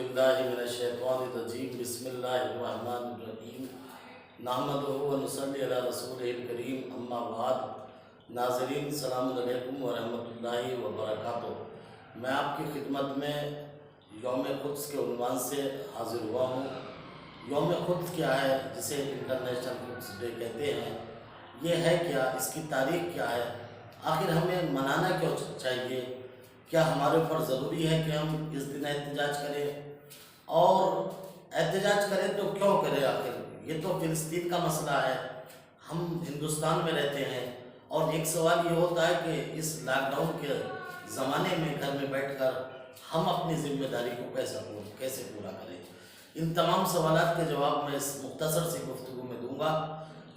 बिल्लाहि मिनश्शैतानिर्रजीम बिस्मिल्लाहिर्रहमानिर्रहीम नहमदुहु व नुसल्ली अला रसूलिहिल करीम अम्मा बाद। नाज़रीन सलाम अलैकुम व रहमतुल्लाहि व बरकातुहू। मैं आपकी खिदमत में यौम क़ुद्स के उन्वान से हाज़िर हुआ हूँ। यौम क़ुद्स क्या है, जिसे इंटरनेशनल क़ुद्स डे कहते हैं, ये है क्या, इसकी तारीख़ क्या है, आखिर हमें मनाना क्यों चाहिए, क्या हमारे ऊपर ज़रूरी है कि हम इस दिन एहतजाज करें, और एहतजाज करें तो क्यों करें। आखिर ये तो फ़िलिस्तीन का मसला है, हम हिंदुस्तान में रहते हैं, और एक सवाल ये होता है कि इस लॉकडाउन के ज़माने में घर में बैठकर हम अपनी ज़िम्मेदारी को कैसे पूरा करें। इन तमाम सवालात के जवाब मैं इस मुख्तसर सी गुफ्तगू में दूँगा।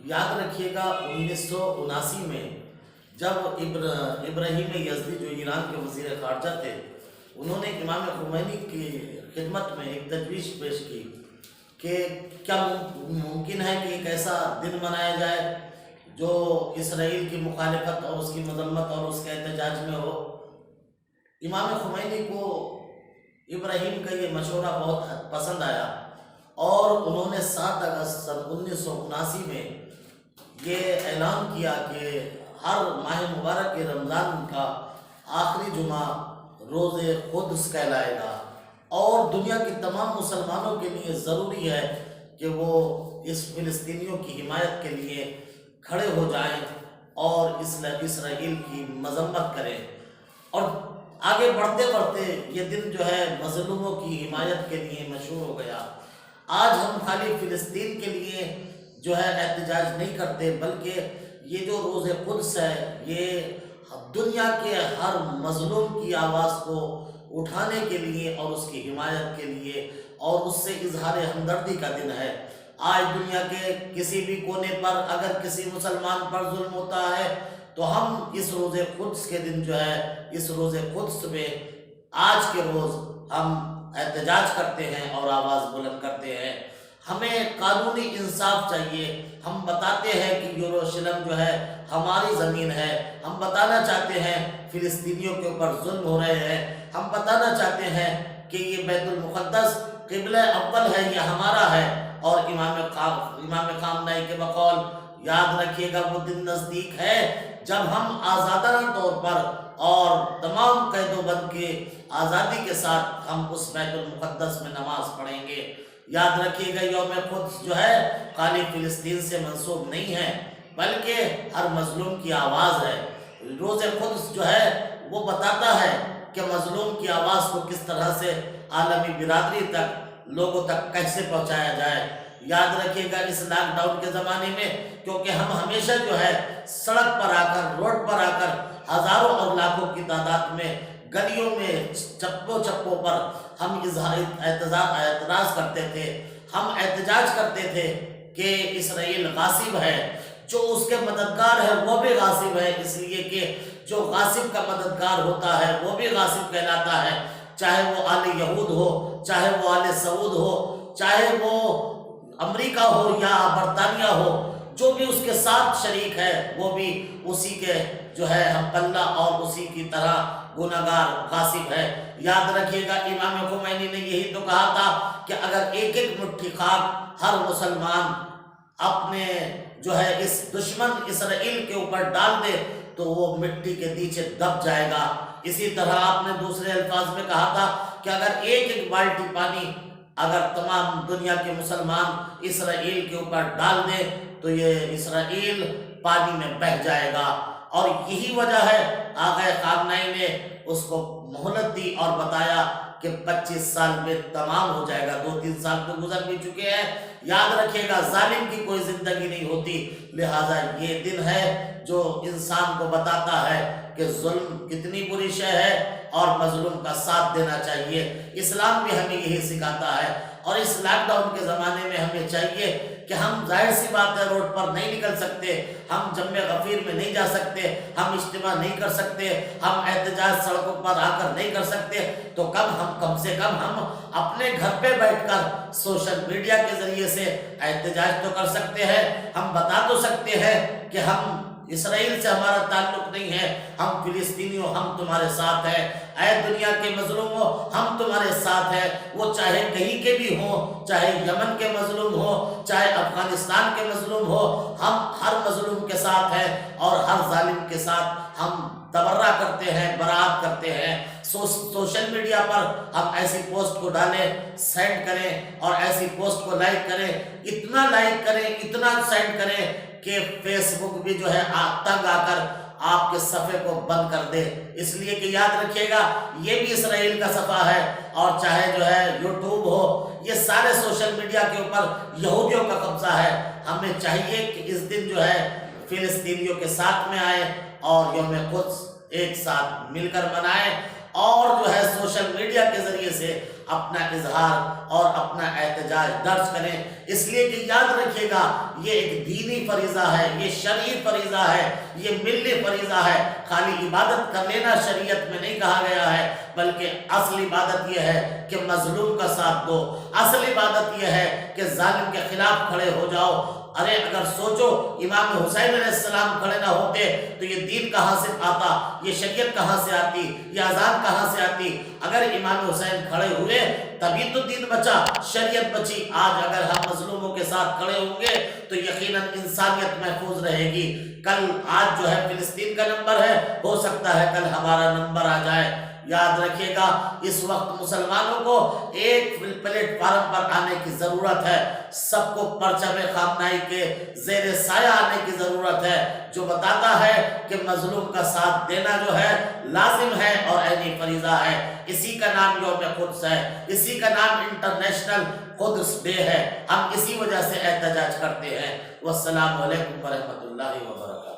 याद रखिएगा 1979 में जब इब्राहीम यज़दी जो ईरान के वज़ीर ख़ारजा थे, उन्होंने इमाम खुमैनी की खिदमत में एक तजवीज़ पेश की कि क्या मुमकिन है कि एक ऐसा दिन मनाया जाए जो इसराइल की मुखालिफत और उसकी मजम्मत और उसके एहतजाज में हो। इमाम खुमैनी को इब्राहीम का ये मशवरा बहुत पसंद आया और उन्होंने 7 अगस्त सन 1979 में ये ऐलान किया कि हर माह मुबारक के रमज़ान का आखिरी जुमा रोज़े क़ुद्स कहलाएगा, और दुनिया के तमाम मुसलमानों के लिए ज़रूरी है कि वो इस फ़िलिस्तीनियों की हिमायत के लिए खड़े हो जाएं और इसराइल की मजम्मत करें। और आगे बढ़ते बढ़ते ये दिन जो है मज़लूमों की हिमायत के लिए मशहूर हो गया। आज हम खाली फ़िलिस्तीन के लिए जो है एहतजाज नहीं करते, बल्कि ये जो रोज़े क़ुद्स है, ये दुनिया के हर मज़लूम की आवाज़ को उठाने के लिए और उसकी हिमायत के लिए और उससे इजहार हमदर्दी का दिन है। आज दुनिया के किसी भी कोने पर अगर किसी मुसलमान पर जुल्म होता है तो हम इस रोज़े क़ुद्स के दिन जो है, इस रोज़े क़ुद्स में आज के रोज़ हम एहतजाज करते हैं और आवाज़ बुलंद करते हैं। हमें कानूनी इंसाफ चाहिए। हम बताते हैं कि यरूशलेम जो है हमारी ज़मीन है, हम बताना चाहते हैं फ़िलिस्तीनियों के ऊपर जुल्म हो रहे हैं, हम बताना चाहते हैं कि ये बैतुल मुक़द्दस क़िबला अव्वल है, ये हमारा है। और इमाम ख़ामनेई के बकौल याद रखिएगा वो दिन नज़दीक है जब हम आज़ादाना तौर पर और तमाम कैदोबंद के आज़ादी के साथ हम उस बैतुल मुक़द्दस में नमाज पढ़ेंगे। याद रखिएगा यौम क़ुद्स जो है खाली फ़िलिस्तीन से मंसूब नहीं है, बल्कि हर मज़लूम की आवाज़ है। रोज़े क़ुद्स जो है वो बताता है कि मज़लूम की आवाज़ को किस तरह से आलमी बिरादरी तक, लोगों तक कैसे पहुँचाया जाए। याद रखिएगा इस लॉकडाउन के ज़माने में, क्योंकि हम हमेशा जो है सड़क पर आकर, रोड पर आकर हज़ारों और लाखों की तादाद में गलियों में चप्पों पर हम एतराज़ करते थे, हम एहतजाज करते थे कि इसराइल गासिब है, जो उसके मददगार है वो भी गासिब है, इसलिए कि जो गासिब का मददगार होता है वो भी गासिब कहलाता है। चाहे वो आले यहूद हो, चाहे वो आले सऊद हो, चाहे वो अमेरिका हो या बरतानिया हो, जो भी उसके साथ शरीक है वो भी उसी के जो है हम पल्ला और उसी की तरह गुनाहगार गासिब है। याद रखिएगा इमाम खुमैनी ने यही तो कहा था कि अगर एक एक मुट्ठी खाक हर मुसलमान अपने जो है इस दुश्मन इसराइल के ऊपर डाल दे तो वो मिट्टी के नीचे दब जाएगा। इसी तरह आपने दूसरे अल्फाज में कहा था कि अगर एक एक बाल्टी पानी अगर तमाम दुनिया के मुसलमान इसराइल के ऊपर डाल दे तो ये इसराइल पानी में बह जाएगा। और यही वजह है आगे ख़ामनेई ने उसको मोहलत दी और बताया कि 25 साल में तमाम हो जाएगा। 2-3 साल तो गुजर भी चुके हैं। याद रखिएगा जालिम की कोई ज़िंदगी नहीं होती, लिहाजा ये दिन है जो इंसान को बताता है कि जुल्म कितनी बुरी शय है और मजलूम का साथ देना चाहिए। इस्लाम भी हमें यही सिखाता है। और इस लॉकडाउन के ज़माने में हमें चाहिए कि हम जाहिर सी बात है रोड पर नहीं निकल सकते, हम जम्मे गफ़ीर में नहीं जा सकते, हम इज्तिमा नहीं कर सकते, हम एहतजाज सड़कों पर आकर नहीं कर सकते, तो कम से कम हम अपने घर पे बैठकर सोशल मीडिया के ज़रिए से एहतजाज तो कर सकते हैं। हम बता तो सकते हैं कि हम اسرائیل سے ہمارا تعلق نہیں ہے، ہم فلسطینیوں ہم تمہارے ساتھ ہیں، اے دنیا کے مظلوموں ہم تمہارے ساتھ ہیں، وہ چاہے کہیں کے بھی ہوں، چاہے یمن کے مظلوم ہو، چاہے افغانستان کے مظلوم ہو، ہم ہر مظلوم کے ساتھ ہیں اور ہر ظالم کے ساتھ ہم تبرہ کرتے ہیں، برات کرتے ہیں۔ سوشل میڈیا پر ہم ایسی پوسٹ کو ڈالیں، سینڈ کریں اور ایسی پوسٹ کو لائک کریں، اتنا لائک کریں، اتنا سینڈ کریں کہ فیس بک بھی جو ہے تنگ آ کر آپ کے صفحے کو بند کر دے۔ اس لیے کہ یاد رکھیے گا یہ بھی اسرائیل کا صفحہ ہے، اور چاہے جو ہے یوٹیوب ہو، یہ سارے سوشل میڈیا کے اوپر یہودیوں کا قبضہ ہے۔ ہمیں چاہیے کہ اس دن جو ہے فلسطینیوں کے ساتھ میں آئے اور یوم قدس ایک ساتھ مل کر منائیں، اور جو ہے سوشل میڈیا کے ذریعے سے اپنا اظہار اور اپنا احتجاج درج کریں۔ اس لیے کہ یاد رکھیے گا یہ ایک دینی فریضہ ہے، یہ شرعی فریضہ ہے، یہ ملی فریضہ ہے۔ خالی عبادت کر لینا شریعت میں نہیں کہا گیا ہے، بلکہ اصل عبادت یہ ہے کہ مظلوم کا ساتھ دو، اصل عبادت یہ ہے کہ ظالم کے خلاف کھڑے ہو جاؤ۔ ارے اگر سوچو امام حسین علیہ السلام کھڑے نہ ہوتے تو یہ دین کہاں سے آتا، یہ شریعت کہاں سے آتی، یہ اذان کہاں سے آتی؟ اگر امام حسین کھڑے ہوئے تبھی تو دین بچا، شریعت بچی۔ آج اگر ہم مظلوموں کے ساتھ کھڑے ہوں گے تو یقیناً انسانیت محفوظ رہے گی۔ کل آج جو ہے فلسطین کا نمبر ہے، ہو سکتا ہے کل ہمارا نمبر آ جائے۔ یاد رکھیے گا اس وقت مسلمانوں کو ایک پلیٹ فارم پر آنے کی ضرورت ہے، سب کو پرچم خامنائی کے زیر سایہ آنے کی ضرورت ہے، جو بتاتا ہے کہ مظلوم کا ساتھ دینا جو ہے لازم ہے اور عینی فریضہ ہے۔ اسی کا نام یوم قدس ہے، اسی کا نام انٹرنیشنل قدس ڈے ہے، ہم اسی وجہ سے احتجاج کرتے ہیں۔ والسلام علیکم ورحمۃ اللہ وبرکاتہ۔